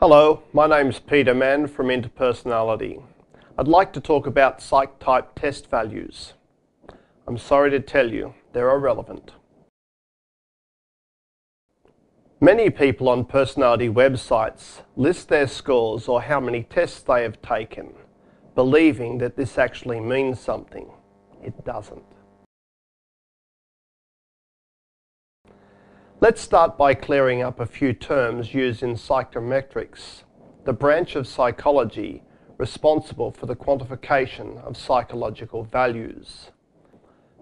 Hello, my name's Peter Mann from Interpersonality. I'd like to talk about Psyche-Type test values. I'm sorry to tell you, they're irrelevant. Many people on personality websites list their scores or how many tests they have taken, believing that this actually means something. It doesn't. Let's start by clearing up a few terms used in psychometrics, the branch of psychology responsible for the quantification of psychological values.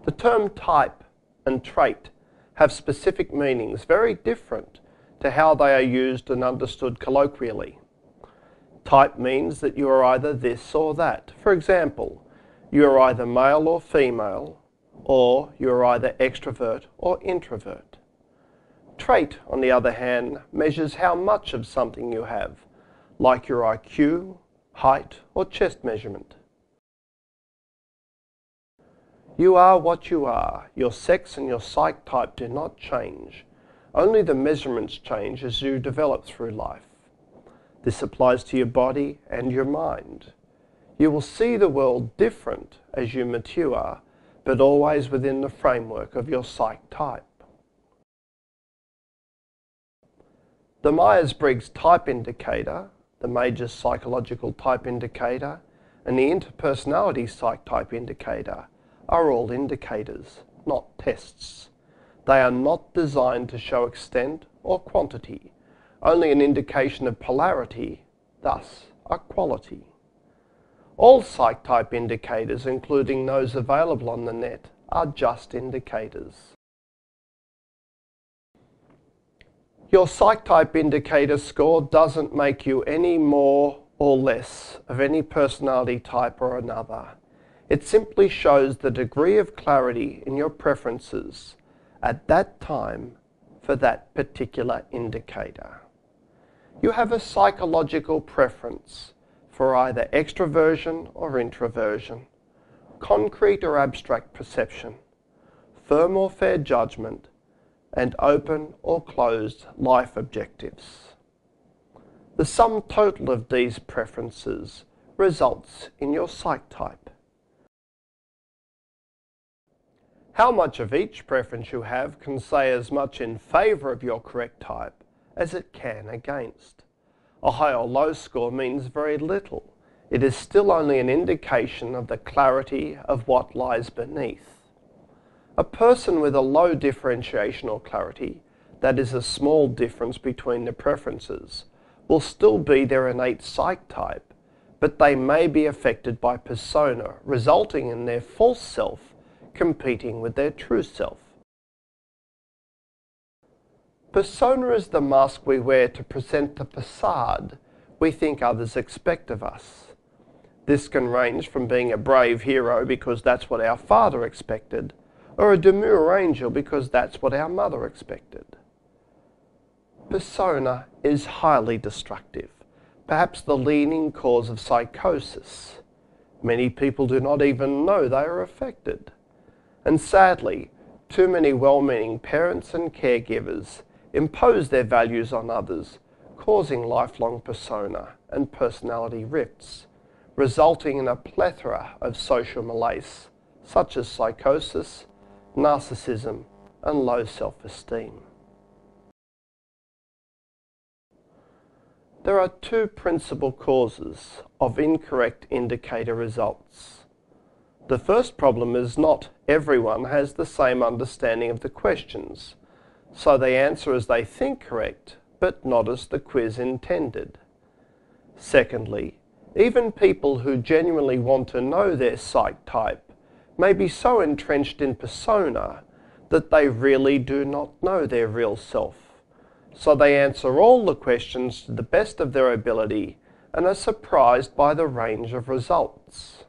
The term type and trait have specific meanings very different to how they are used and understood colloquially. Type means that you are either this or that. For example, you are either male or female, or you are either extrovert or introvert. Trait, on the other hand, measures how much of something you have, like your IQ, height, or chest measurement. You are what you are. Your sex and your psyche type do not change. Only the measurements change as you develop through life. This applies to your body and your mind. You will see the world different as you mature, but always within the framework of your psyche type. The Myers-Briggs type indicator, the major psychological type indicator, and the interpersonality psyche type indicator are all indicators, not tests. They are not designed to show extent or quantity, only an indication of polarity, thus a quality. All psyche type indicators, including those available on the net, are just indicators. Your Psyche-Type indicator score doesn't make you any more or less of any personality type or another. It simply shows the degree of clarity in your preferences at that time for that particular indicator. You have a psychological preference for either extroversion or introversion, concrete or abstract perception, firm or fair judgment, and open or closed life objectives. The sum total of these preferences results in your psyche type. How much of each preference you have can say as much in favour of your correct type as it can against. A high or low score means very little. It is still only an indication of the clarity of what lies beneath. A person with a low differentiation or clarity, that is a small difference between the preferences, will still be their innate psyche type, but they may be affected by persona, resulting in their false self competing with their true self. Persona is the mask we wear to present the facade we think others expect of us. This can range from being a brave hero because that's what our father expected, or a demure angel because that's what our mother expected. Persona is highly destructive, perhaps the leading cause of psychosis. Many people do not even know they are affected. And sadly, too many well-meaning parents and caregivers impose their values on others, causing lifelong persona and personality rifts, resulting in a plethora of social malaise, such as psychosis, narcissism, and low self-esteem. There are two principal causes of incorrect indicator results. The first problem is not everyone has the same understanding of the questions, so they answer as they think correct, but not as the quiz intended. Secondly, even people who genuinely want to know their psyche type may be so entrenched in persona that they really do not know their real self. So they answer all the questions to the best of their ability and are surprised by the range of results.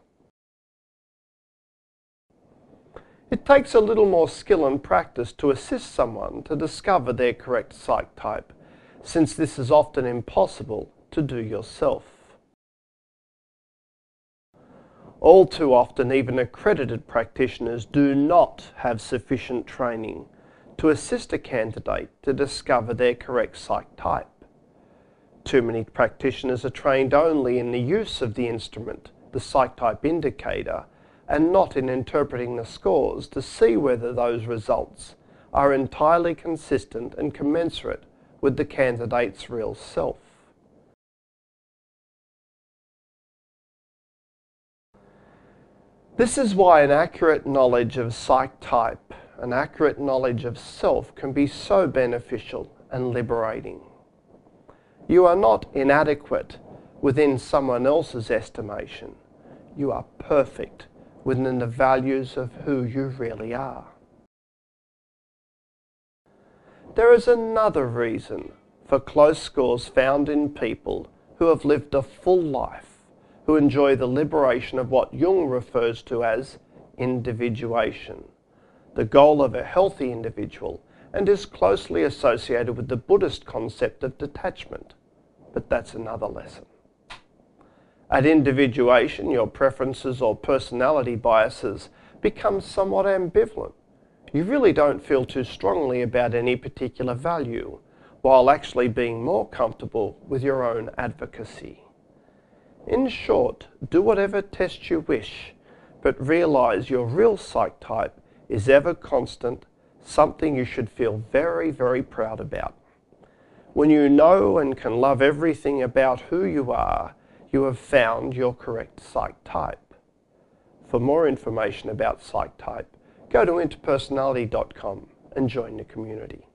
It takes a little more skill and practice to assist someone to discover their correct psyche type, since this is often impossible to do yourself. All too often, even accredited practitioners do not have sufficient training to assist a candidate to discover their correct psyche type. Too many practitioners are trained only in the use of the instrument, the Psyche-Type indicator, and not in interpreting the scores to see whether those results are entirely consistent and commensurate with the candidate's real self. This is why an accurate knowledge of Psyche-Type, an accurate knowledge of self, can be so beneficial and liberating. You are not inadequate within someone else's estimation. You are perfect within the values of who you really are. There is another reason for close scores found in people who have lived a full life, who enjoy the liberation of what Jung refers to as individuation, the goal of a healthy individual, and is closely associated with the Buddhist concept of detachment. But that's another lesson. At individuation, your preferences or personality biases become somewhat ambivalent. You really don't feel too strongly about any particular value, while actually being more comfortable with your own advocacy. In short, do whatever test you wish, but realize your real Psyche-Type is ever constant, something you should feel very, very proud about. When you know and can love everything about who you are, you have found your correct Psyche-Type. For more information about Psyche-Type, go to interpersonality.com and join the community.